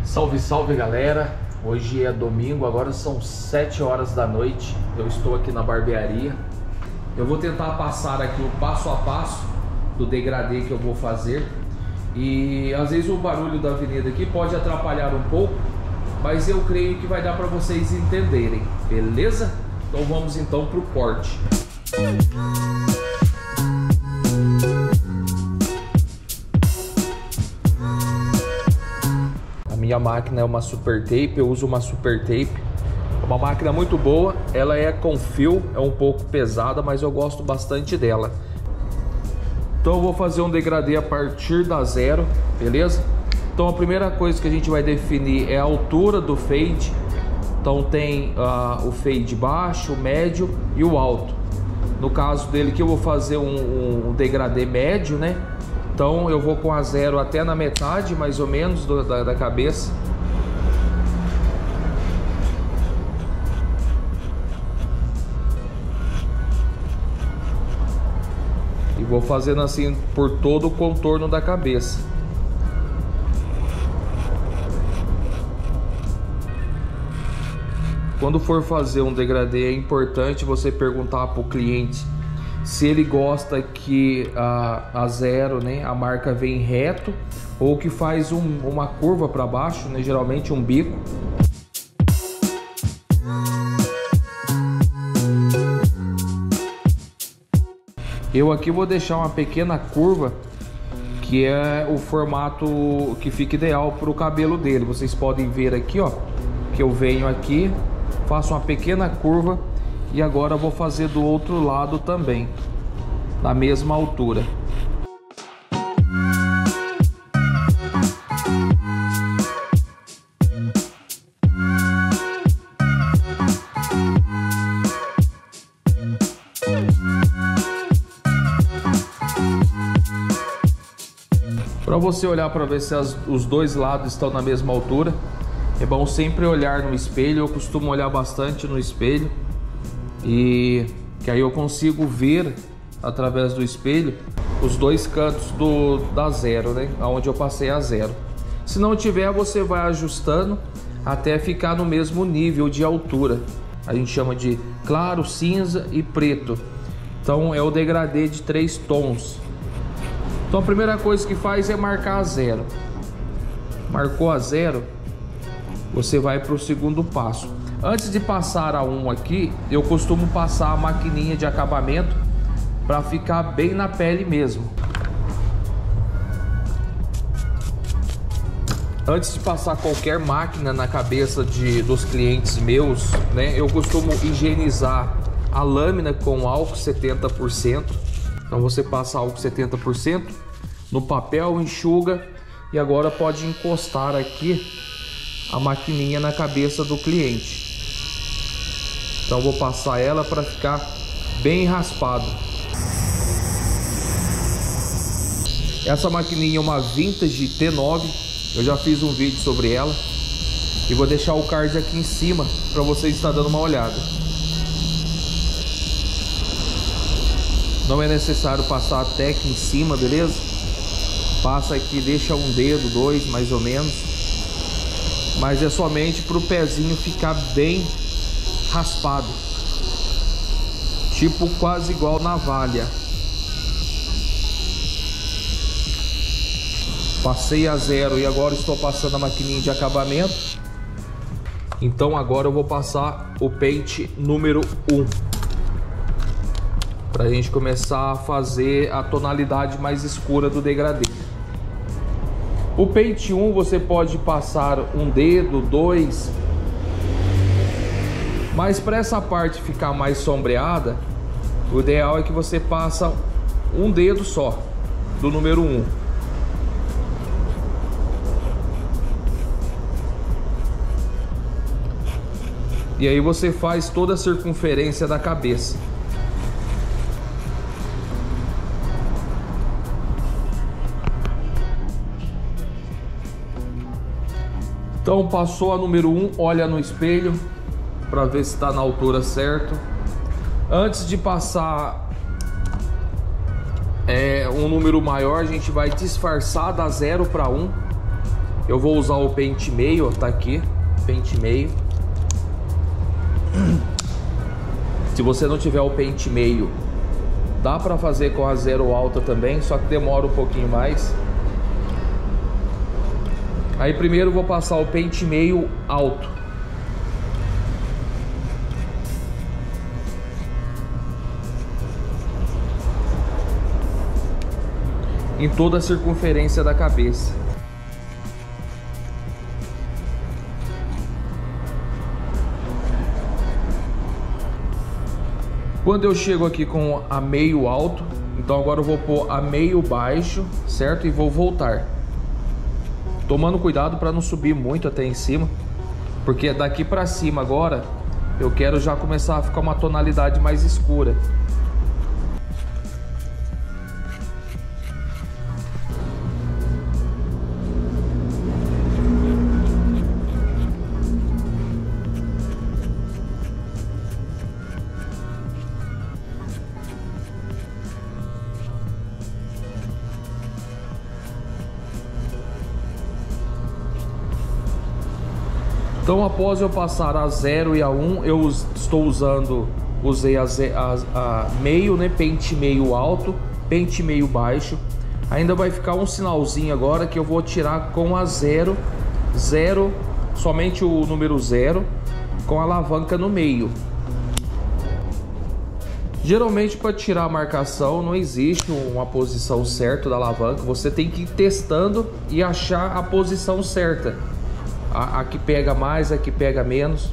Salve, salve galera! Hoje é domingo, agora são 7 horas da noite. Eu estou aqui na barbearia. Eu vou tentar passar aqui o passo a passo do degradê que eu vou fazer. E às vezes o barulho da avenida aqui pode atrapalhar um pouco, mas eu creio que vai dar para vocês entenderem, beleza? Então vamos então para o corte. Minha máquina é uma Super Tape, eu uso uma Super Tape, uma máquina muito boa, ela é com fio, é um pouco pesada, mas eu gosto bastante dela. Então eu vou fazer um degradê a partir da zero, beleza? Então a primeira coisa que a gente vai definir é a altura do fade. Então tem o fade baixo, o médio e o alto. No caso dele que eu vou fazer um degradê médio, né? Então eu vou com a zero até na metade, mais ou menos, da cabeça. E vou fazendo assim por todo o contorno da cabeça. Quando for fazer um degradê, é importante você perguntar para o cliente se ele gosta que a zero, né, a marca vem reto ou que faz uma curva para baixo, né, geralmente um bico. Eu aqui vou deixar uma pequena curva, que é o formato que fica ideal para o cabelo dele. Vocês podem ver aqui, ó, que eu venho aqui, faço uma pequena curva. E agora eu vou fazer do outro lado também, na mesma altura. Para você olhar para ver se os dois lados estão na mesma altura, é bom sempre olhar no espelho. Eu costumo olhar bastante no espelho. E que aí eu consigo ver através do espelho os dois cantos da zero, né? Onde eu passei a zero. Se não tiver, você vai ajustando até ficar no mesmo nível de altura. A gente chama de claro, cinza e preto. Então é o degradê de 3 tons. Então a primeira coisa que faz é marcar a zero. Marcou a zero, você vai para o segundo passo. Antes de passar a 1 aqui, eu costumo passar a maquininha de acabamento para ficar bem na pele mesmo. Antes de passar qualquer máquina na cabeça dos clientes meus, né, eu costumo higienizar a lâmina com álcool 70%. Então você passa álcool 70% no papel, enxuga e agora pode encostar aqui a maquininha na cabeça do cliente. Então vou passar ela para ficar bem raspado. Essa maquininha é uma Vintage T9. Eu já fiz um vídeo sobre ela e vou deixar o card aqui em cima para vocês estar dando uma olhada. Não é necessário passar a tec em cima, beleza? Passa aqui, deixa um dedo, 2 mais ou menos. Mas é somente para o pezinho ficar bem raspado, tipo quase igual navalha. Passei a zero e agora estou passando a maquininha de acabamento. Então agora eu vou passar o pente número 1 para a gente começar a fazer a tonalidade mais escura do degradê. O pente 1 você pode passar um dedo, 2. Mas para essa parte ficar mais sombreada, o ideal é que você passa um dedo só, do número 1. E aí você faz toda a circunferência da cabeça. Então passou a número 1, olha no espelho para ver se está na altura certa. Antes de passar um número maior, a gente vai disfarçar da 0 para 1. Eu vou usar o pente meio, ó, tá aqui, pente meio. Se você não tiver o pente meio, dá para fazer com a 0 alta também, só que demora um pouquinho mais. Aí primeiro eu vou passar o pente meio alto. Em toda a circunferência da cabeça. Quando eu chego aqui com a meio alto, então agora eu vou pôr a meio baixo, certo? E vou voltar. Tomando cuidado para não subir muito até em cima, porque daqui para cima agora eu quero já começar a ficar uma tonalidade mais escura. Então, após eu passar a 0 e a 1, eu usei a meio, né? Pente meio alto, pente meio baixo. Ainda vai ficar um sinalzinho agora que eu vou tirar com a 0, somente o número 0, com a alavanca no meio. Geralmente, para tirar a marcação, não existe uma posição certa da alavanca. Você tem que ir testando e achar a posição certa. A que pega mais, a que pega menos.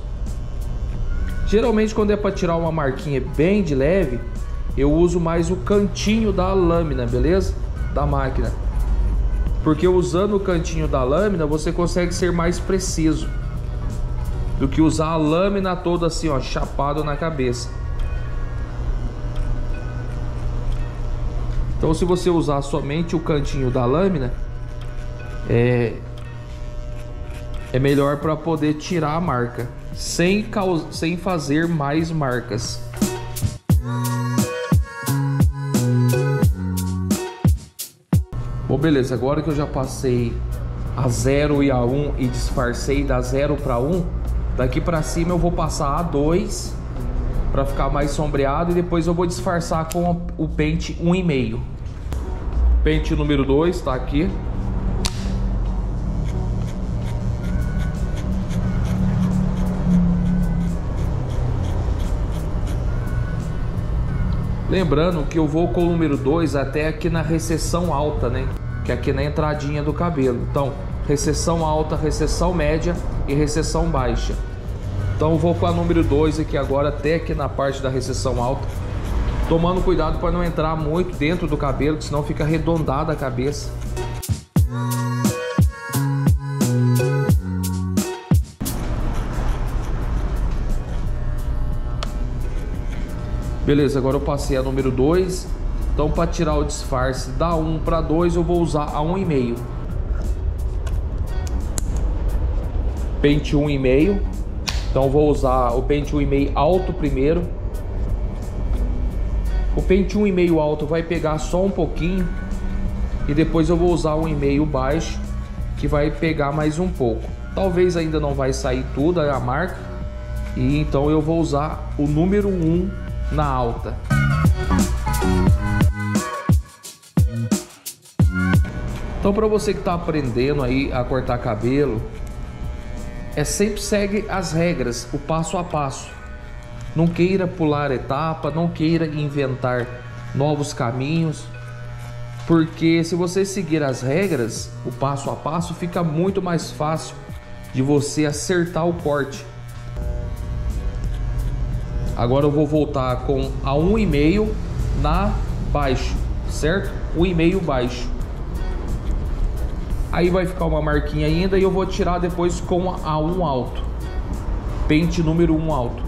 Geralmente quando é para tirar uma marquinha bem de leve, eu uso mais o cantinho da lâmina, beleza? Da máquina. Porque usando o cantinho da lâmina, você consegue ser mais preciso do que usar a lâmina toda assim, ó, chapado na cabeça. Então se você usar somente o cantinho da lâmina, é melhor para poder tirar a marca sem fazer mais marcas. Bom, beleza, agora que eu já passei a 0 e a 1 e disfarcei da 0 para 1, daqui para cima eu vou passar a 2 para ficar mais sombreado e depois eu vou disfarçar com o pente 1,5. Pente número 2 está aqui. Lembrando que eu vou com o número 2 até aqui na recessão alta, né? Que é aqui na entradinha do cabelo. Então, recessão alta, recessão média e recessão baixa. Então eu vou com a número 2 aqui agora até aqui na parte da recessão alta. Tomando cuidado para não entrar muito dentro do cabelo, que senão fica arredondada a cabeça. Beleza, agora eu passei a número 2. Então para tirar o disfarce da 1 para 2 eu vou usar a 1,5. Pente 1,5. Então eu vou usar o pente 1,5 alto primeiro. O pente 1,5 alto vai pegar só um pouquinho. E depois eu vou usar o 1,5 baixo, que vai pegar mais um pouco. Talvez ainda não vai sair tudo a marca. E então eu vou usar o número 1 na alta. Então para você que está aprendendo aí a cortar cabelo, sempre segue as regras, o passo a passo. Não queira pular etapa, não queira inventar novos caminhos, porque se você seguir as regras, o passo a passo, fica muito mais fácil de você acertar o corte. Agora eu vou voltar com a 1,5 na baixo, certo? 1,5 baixo. Aí vai ficar uma marquinha ainda e eu vou tirar depois com a 1 alto. Pente número 1 alto.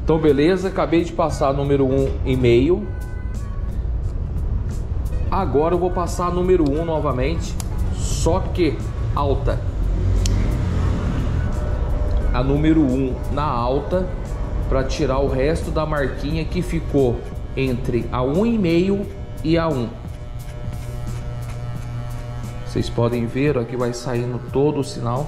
Então beleza, acabei de passar número 1,5. Agora eu vou passar número 1 novamente, só que alta. A número 1 na alta, para tirar o resto da marquinha que ficou entre a 1,5 e a 1. Vocês podem ver, aqui vai saindo todo o sinal.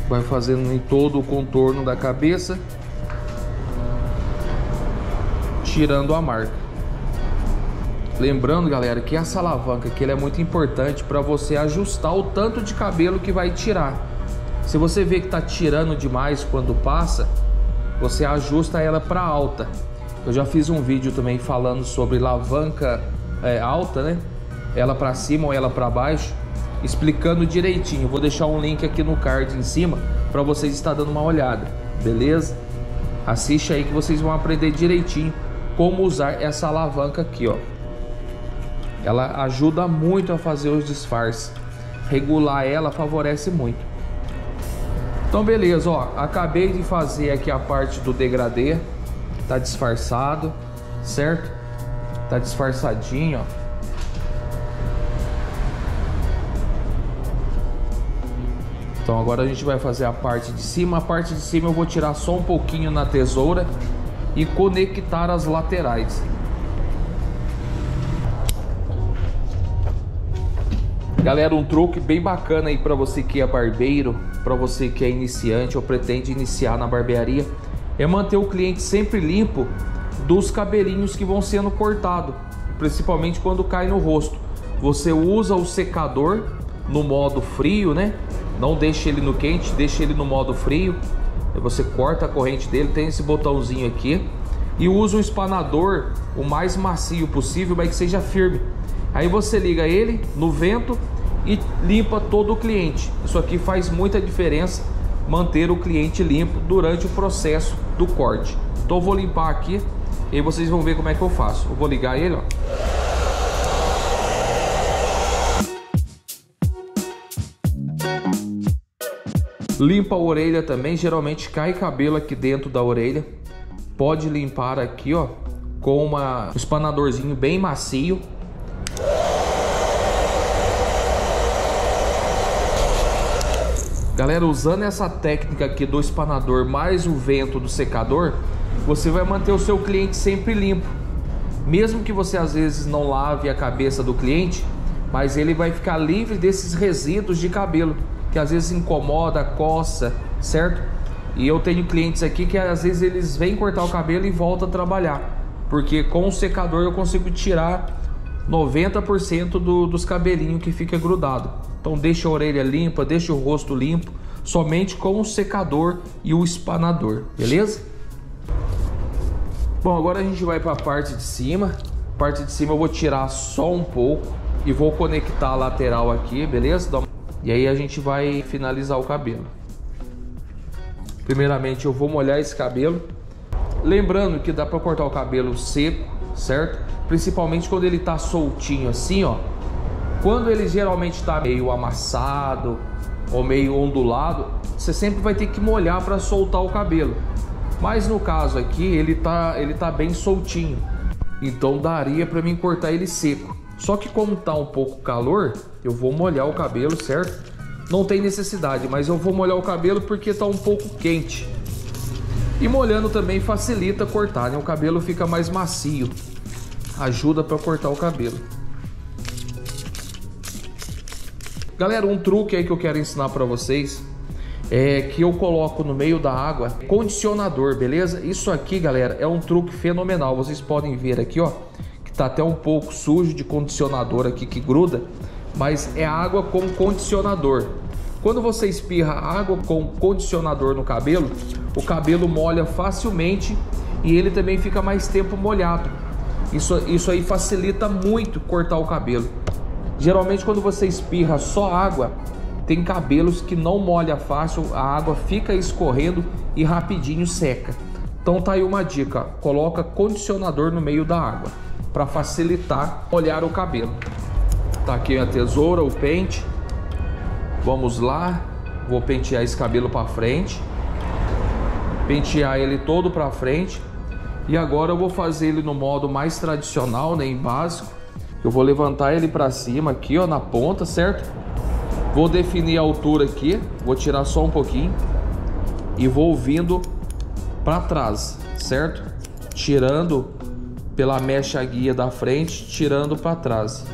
Vai fazendo em todo o contorno da cabeça, tirando a marca. Lembrando, galera, que essa alavanca aqui ela é muito importante para você ajustar o tanto de cabelo que vai tirar. Se você vê que está tirando demais quando passa, você ajusta ela para alta. Eu já fiz um vídeo também falando sobre alavanca alta, né? Ela para cima ou ela para baixo, explicando direitinho. Vou deixar um link aqui no card em cima para vocês estar dando uma olhada, beleza? Assiste aí que vocês vão aprender direitinho como usar essa alavanca aqui, ó. Ela ajuda muito a fazer os disfarces. Regular ela favorece muito. Então beleza, ó, acabei de fazer aqui a parte do degradê. Tá disfarçado, certo? Tá disfarçadinho, ó. Então agora a gente vai fazer a parte de cima. A parte de cima eu vou tirar só um pouquinho na tesoura e conectar as laterais. Galera, um truque bem bacana aí para você que é barbeiro, para você que é iniciante ou pretende iniciar na barbearia, é manter o cliente sempre limpo dos cabelinhos que vão sendo cortados, principalmente quando cai no rosto. Você usa o secador no modo frio, né? Não deixe ele no quente, deixe ele no modo frio. Aí você corta a corrente dele, tem esse botãozinho aqui, e usa o espanador o mais macio possível, mas que seja firme. Aí você liga ele no vento e limpa todo o cliente. Isso aqui faz muita diferença, manter o cliente limpo durante o processo do corte. Então eu vou limpar aqui e aí vocês vão ver como é que eu faço. Eu vou ligar ele, ó. Limpa a orelha também, geralmente cai cabelo aqui dentro da orelha. Pode limpar aqui, ó, com um espanadorzinho bem macio. Galera, usando essa técnica aqui do espanador mais o vento do secador, você vai manter o seu cliente sempre limpo. Mesmo que você às vezes não lave a cabeça do cliente, mas ele vai ficar livre desses resíduos de cabelo, que às vezes incomoda, coça, certo? E eu tenho clientes aqui que às vezes eles vêm cortar o cabelo e voltam a trabalhar, porque com o secador eu consigo tirar 90% dos cabelinhos que fica grudado. Então deixa a orelha limpa, deixa o rosto limpo, somente com o secador e o espanador, beleza? Bom, agora a gente vai para a parte de cima. A parte de cima eu vou tirar só um pouco e vou conectar a lateral aqui, beleza? E aí a gente vai finalizar o cabelo. Primeiramente eu vou molhar esse cabelo. Lembrando que dá para cortar o cabelo seco, certo? Principalmente quando ele tá soltinho assim, ó. Quando ele geralmente está meio amassado ou meio ondulado, você sempre vai ter que molhar para soltar o cabelo. Mas no caso aqui ele tá bem soltinho, então daria para mim cortar ele seco. Só que como tá um pouco calor, eu vou molhar o cabelo, certo? Não tem necessidade, mas eu vou molhar o cabelo porque tá um pouco quente. E molhando também facilita cortar, né? O cabelo fica mais macio, ajuda para cortar o cabelo. Galera, um truque aí que eu quero ensinar para vocês é que eu coloco no meio da água condicionador, beleza? Isso aqui, galera, é um truque fenomenal. Vocês podem ver aqui, ó, que tá até um pouco sujo de condicionador aqui que gruda, mas é água com condicionador. Quando você espirra água com condicionador no cabelo, o cabelo molha facilmente e ele também fica mais tempo molhado. Isso aí facilita muito cortar o cabelo. Geralmente quando você espirra só água, tem cabelos que não molha fácil, a água fica escorrendo e rapidinho seca. Então tá aí uma dica, coloca condicionador no meio da água para facilitar molhar o cabelo. Tá aqui a tesoura, o pente. Vamos lá, vou pentear esse cabelo para frente. pentear ele todo para frente. E agora eu vou fazer ele no modo mais tradicional, né, em básico. Eu vou levantar ele para cima aqui, ó, na ponta, certo? Vou definir a altura aqui, vou tirar só um pouquinho e vou vindo para trás, certo? Tirando pela mecha guia da frente, tirando para trás.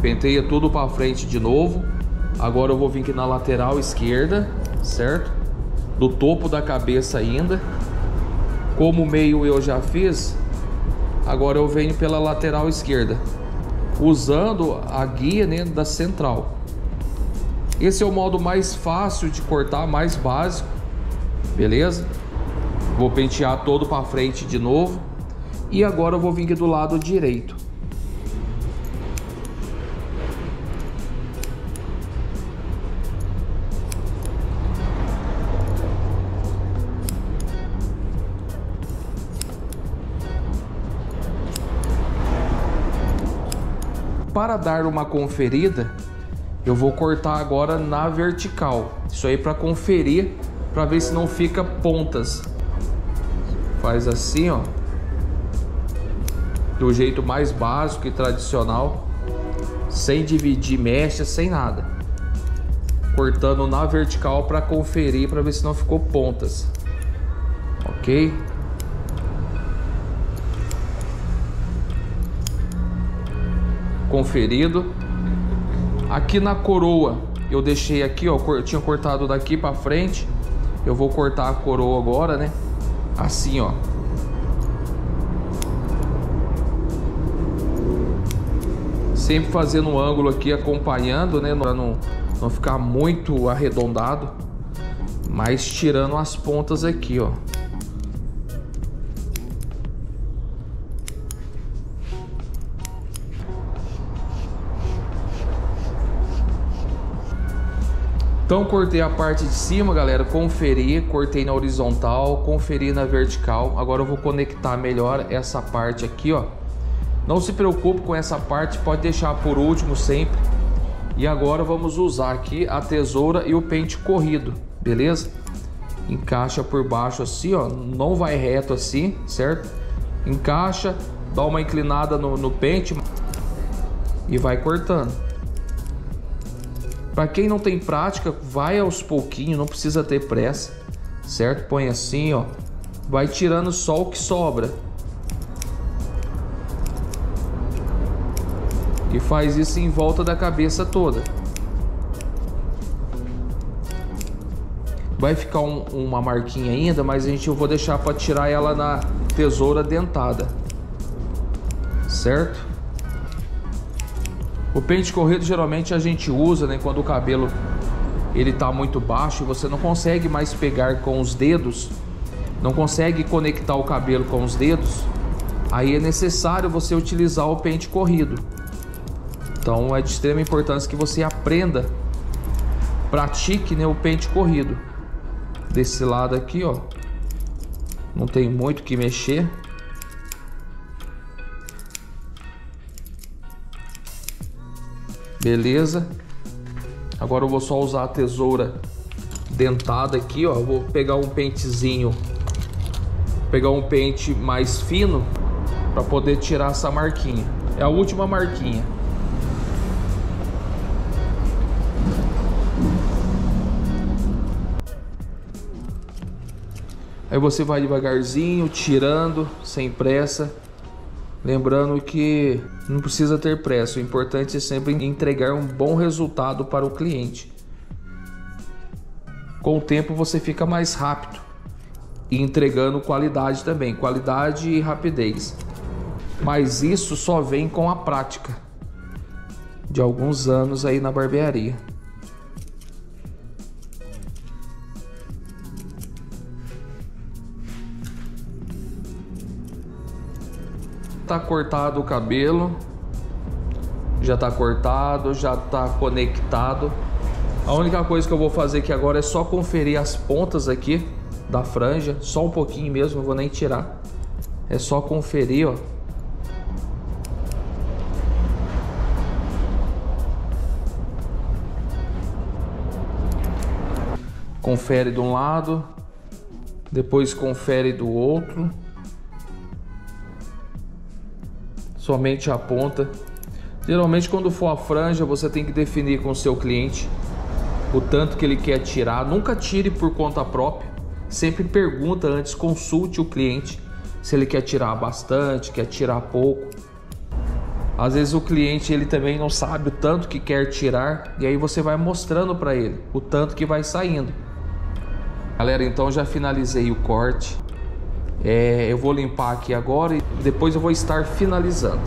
Penteia tudo para frente de novo. Agora eu vou vir aqui na lateral esquerda, certo? Do topo da cabeça ainda. Como o meio eu já fiz, agora eu venho pela lateral esquerda, usando a guia, né, da central. Esse é o modo mais fácil de cortar, mais básico, beleza? Vou pentear todo para frente de novo. E agora eu vou vir aqui do lado direito. Para dar uma conferida, eu vou cortar agora na vertical. Isso aí para conferir, para ver se não fica pontas. Faz assim, ó, do jeito mais básico e tradicional, sem dividir mecha, sem nada. Cortando na vertical para conferir, para ver se não ficou pontas. Ok? Conferido. Aqui na coroa eu deixei aqui, ó, eu tinha cortado daqui para frente. Eu vou cortar a coroa agora, né? Assim, ó. Sempre fazendo um ângulo aqui, acompanhando, né? Para não ficar muito arredondado, mas tirando as pontas aqui, ó. Então cortei a parte de cima, galera, conferi, cortei na horizontal, conferi na vertical. Agora eu vou conectar melhor essa parte aqui, ó. Não se preocupe com essa parte, pode deixar por último sempre. E agora vamos usar aqui a tesoura e o pente corrido, beleza? Encaixa por baixo assim, ó, não vai reto assim, certo? Encaixa, dá uma inclinada no pente e vai cortando. Para quem não tem prática, vai aos pouquinhos, não precisa ter pressa, certo? Põe assim, ó, vai tirando só o que sobra. E faz isso em volta da cabeça toda. Vai ficar uma marquinha ainda, mas eu vou deixar para tirar ela na tesoura dentada, certo? O pente corrido geralmente a gente usa, né, quando o cabelo ele tá muito baixo e você não consegue mais pegar com os dedos, não consegue conectar o cabelo com os dedos, aí é necessário você utilizar o pente corrido. Então é de extrema importância que você aprenda, pratique, né, o pente corrido. Desse lado aqui, ó, não tem muito o que mexer. Beleza. Agora eu vou só usar a tesoura dentada aqui, ó. Eu vou pegar um pentezinho, pegar um pente mais fino para poder tirar essa marquinha. É a última marquinha. Aí você vai devagarzinho, tirando, sem pressa. Lembrando que não precisa ter pressa, o importante é sempre entregar um bom resultado para o cliente. Com o tempo você fica mais rápido e entregando qualidade também, qualidade e rapidez. Mas isso só vem com a prática de alguns anos aí na barbearia. Tá cortado o cabelo, já tá cortado, já tá conectado. A única coisa que eu vou fazer aqui agora é só conferir as pontas aqui da franja, só um pouquinho mesmo, não vou nem tirar. É só conferir, ó. Confere de um lado, depois confere do outro. Somente a ponta. Geralmente quando for a franja, você tem que definir com o seu cliente o tanto que ele quer tirar. Nunca tire por conta própria. Sempre pergunta antes, consulte o cliente se ele quer tirar bastante, quer tirar pouco. Às vezes o cliente ele também não sabe o tanto que quer tirar, e aí você vai mostrando para ele o tanto que vai saindo. Galera, então já finalizei o corte. Eu vou limpar aqui agora e depois eu vou estar finalizando.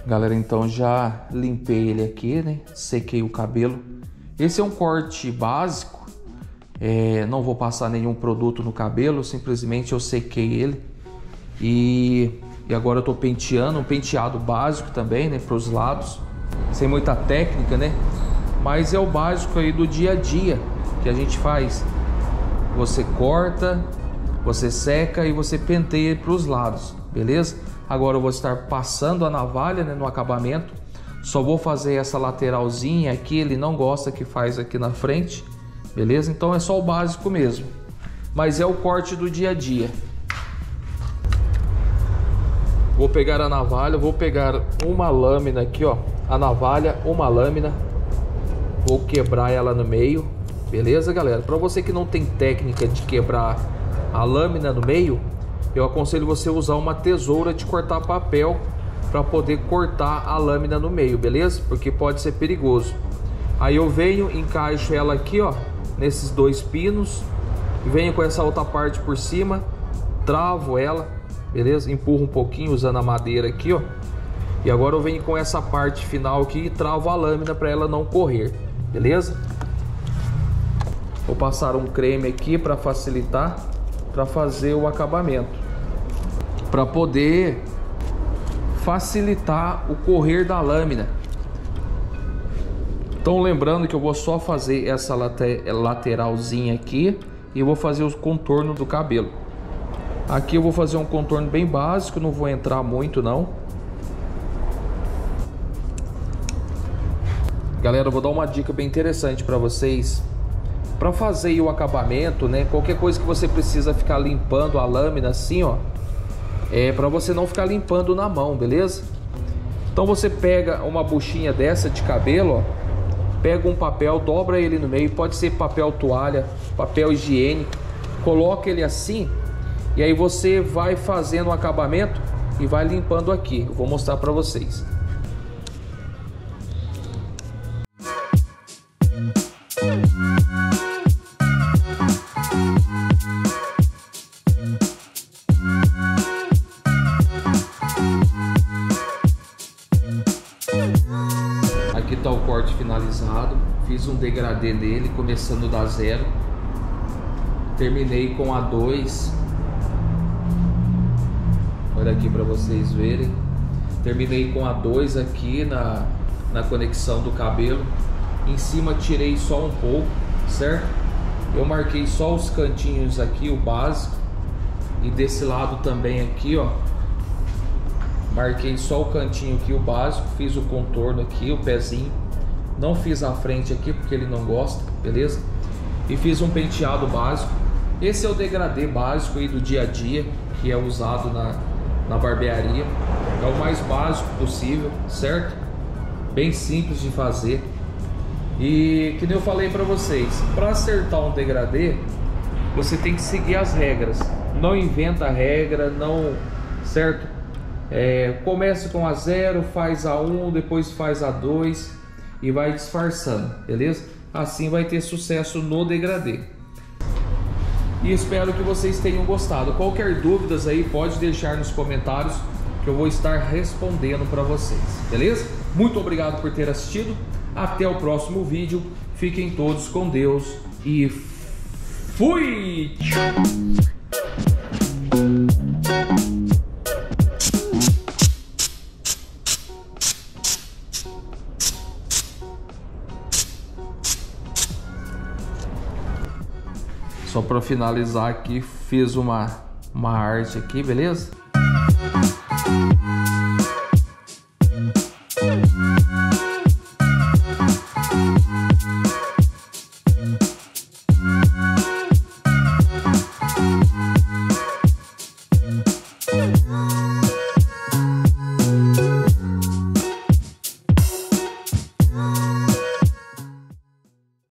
Galera, então já limpei ele aqui, né? Sequei o cabelo. Esse é um corte básico. Não vou passar nenhum produto no cabelo, simplesmente eu sequei ele. E agora eu tô penteando, um penteado básico também, né? Para os lados, sem muita técnica, né? Mas é o básico aí do dia a dia que a gente faz. Você corta, você seca e você penteia para os lados, beleza? Agora eu vou estar passando a navalha, né, no acabamento. Só vou fazer essa lateralzinha aqui, ele não gosta que faz aqui na frente, beleza? Então é só o básico mesmo, mas é o corte do dia a dia. Vou pegar a navalha, vou pegar uma lâmina aqui, ó, a navalha, uma lâmina, vou quebrar ela no meio, beleza, galera? Para você que não tem técnica de quebrar a lâmina no meio, eu aconselho você usar uma tesoura de cortar papel para poder cortar a lâmina no meio, beleza? Porque pode ser perigoso. Aí eu venho, encaixo ela aqui, ó, nesses dois pinos, venho com essa outra parte por cima, travo ela, beleza? Empurro um pouquinho usando a madeira aqui, ó. E agora eu venho com essa parte final aqui e travo a lâmina para ela não correr, beleza? Vou passar um creme aqui para facilitar, para fazer o acabamento, para poder facilitar o correr da lâmina. Então lembrando que eu vou só fazer essa lateralzinha aqui e vou fazer o contorno do cabelo. Aqui eu vou fazer um contorno bem básico, não vou entrar muito não. Galera, eu vou dar uma dica bem interessante para vocês. Para fazer o acabamento, né? Qualquer coisa que você precisa ficar limpando a lâmina assim, ó, para você não ficar limpando na mão, beleza? Então você pega uma buchinha dessa de cabelo, ó, pega um papel, dobra ele no meio, pode ser papel toalha, papel higiênico, coloca ele assim e aí você vai fazendo o acabamento e vai limpando aqui. Eu vou mostrar para vocês. Aqui está o corte finalizado, fiz um degradê nele, começando da 0, terminei com a 2, olha aqui para vocês verem, terminei com a 2 aqui na conexão do cabelo, em cima tirei só um pouco, certo? Eu marquei só os cantinhos aqui, o básico, e desse lado também aqui, ó, marquei só o cantinho aqui, o básico, fiz o contorno aqui, o pezinho, não fiz a frente aqui porque ele não gosta, beleza? E fiz um penteado básico. Esse é o degradê básico aí do dia a dia, que é usado na barbearia. É o mais básico possível, certo? Bem simples de fazer. E que nem eu falei para vocês, para acertar um degradê, você tem que seguir as regras. Não inventa a regra, não, certo? Começa com a 0, faz a 1, depois faz a 2 e vai disfarçando, beleza? Assim vai ter sucesso no degradê. E espero que vocês tenham gostado. Qualquer dúvidas aí pode deixar nos comentários que eu vou estar respondendo para vocês, beleza? Muito obrigado por ter assistido. Até o próximo vídeo. Fiquem todos com Deus e fui! Só para finalizar aqui, fiz uma arte aqui, beleza?